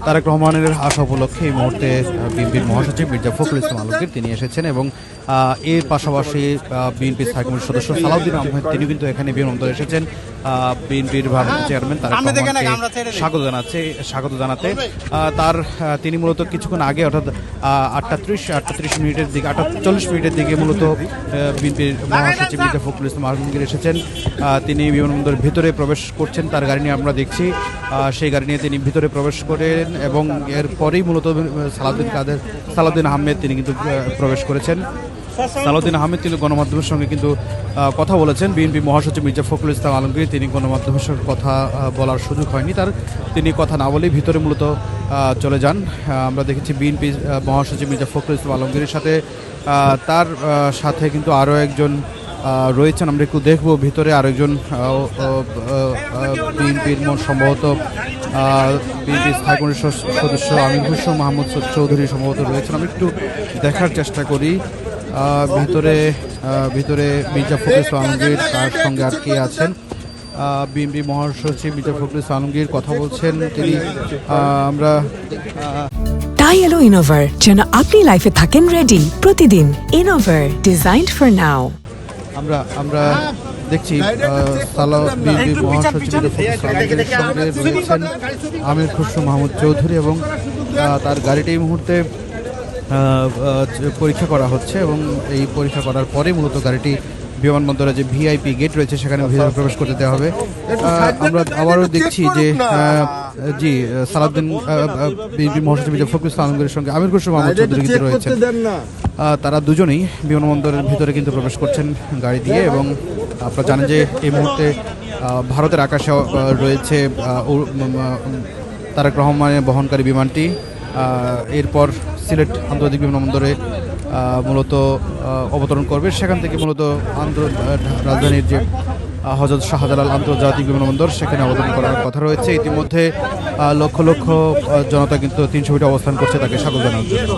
তারেক রহমানের আসা উপলক্ষে এই মুহূর্তে বিএনপির মহাসচিব মির্জা ফখরুল ইসলাম আলমগীর তিনি এসেছেন এবং এর পাশাপাশি বিএনপির স্থায়ী কমিটির সদস্য সালাউদ্দিন আহমেদ তিনি কিন্তু এখানে বিমানবন্দরে এসেছেন বিএনপির ভারপ্রাপ্ত চেয়ারম্যান তারেক রহমানকে স্বাগত জানাতে তিনি মূলত কিছুক্ষণ আগে অর্থাৎ 8:30 মিনিটের দিকে 8:40 মিনিটের দিকে মূলত বিএনপির মহাসচিব মির্জা ফখরুল ইসলাম আলমগীর এসেছেন। তিনি বিমানবন্দরের ভিতরে প্রবেশ করছেন, তার গাড়ি নিয়ে আমরা দেখছি সেই গাড়ি নিয়ে তিনি ভিতরে প্রবেশ করেন এবং এরপরেই মূলত সালাউদ্দিন আহমেদ তিনি কিন্তু প্রবেশ করেছেন। সালাউদ্দিন আহমেদ তিনি গণমাধ্যমের সঙ্গে কিন্তু কথা বলেছেন। বিএনপি মহাসচিব মির্জা ফখরুল ইসলাম আলমগীর তিনি গণমাধ্যমের সঙ্গে কথা বলার সুযোগ হয়নি, তিনি কথা না বলেই ভিতরে মূলত চলে যান। আমরা দেখেছি বিএনপি মহাসচিব মির্জা ফখরুল ইসলাম আলমগীরের সাথে তার সাথে কিন্তু আরও একজন রয়েছেন, আমরা একটু দেখব ভিতরে আরেকজন বিএনপির সম্ভবত বিএনপির স্থায়ী কমিটির সদস্য আমির হোসেন মাহমুদ চৌধুরী সম্ভবত রয়েছেন। আমি একটু দেখার চেষ্টা করি ভিতরে মির্জা ফখরুল ইসলাম আলমগীর তার সঙ্গে আর কে আছেন। বিএনপি মহাসচিব মির্জা ফখরুল ইসলাম আলমগীর কথা বলছেন। তিনি আমরা তাই এলো ইনোভার, যেন আপনি লাইফে থাকেন রেডি প্রতিদিন। Innova, designed for now. আমরা দেখছি বিএনপি মহাসচিব সঙ্গে রয়েছেন আমির খসরু মাহমুদ চৌধুরী এবং তার গাড়িটি এই মুহূর্তে পরীক্ষা করা হচ্ছে এবং এই পরীক্ষা করার পরে মূলত গাড়িটি বিমানবন্দরে যে ভিআইপি গেট রয়েছে সেখানে ভিতরে প্রবেশ করতে দেওয়া হবে। আমরা আবারও দেখছি যে সালাউদ্দিন বিএনপি মহাসচিব মির্জা ফখরুল ইসলাম আলমগীরের সঙ্গে আমির খসরু মাহমুদ চৌধুরী কিন্তু রয়েছেন। তারা দুজনেই বিমানবন্দরের ভিতরে কিন্তু প্রবেশ করছেন গাড়ি দিয়ে এবং আপনারা জানেন যে এই মুহূর্তে ভারতের আকাশে রয়েছে তারেক রহমানের বহনকারী বিমানটি। এরপর সিলেট আন্তর্জাতিক বিমানবন্দরে মূলত অবতরণ করবে, সেখান থেকে মূলত রাজধানীর যে হযরত শাহজালাল আন্তর্জাতিক বিমানবন্দর সেখানে অবতরণ করার কথা রয়েছে। ইতিমধ্যে লক্ষ লক্ষ জনতা কিন্তু 300 ফিটে অবস্থান করছে তাকে স্বাগত জানানোর জন্য।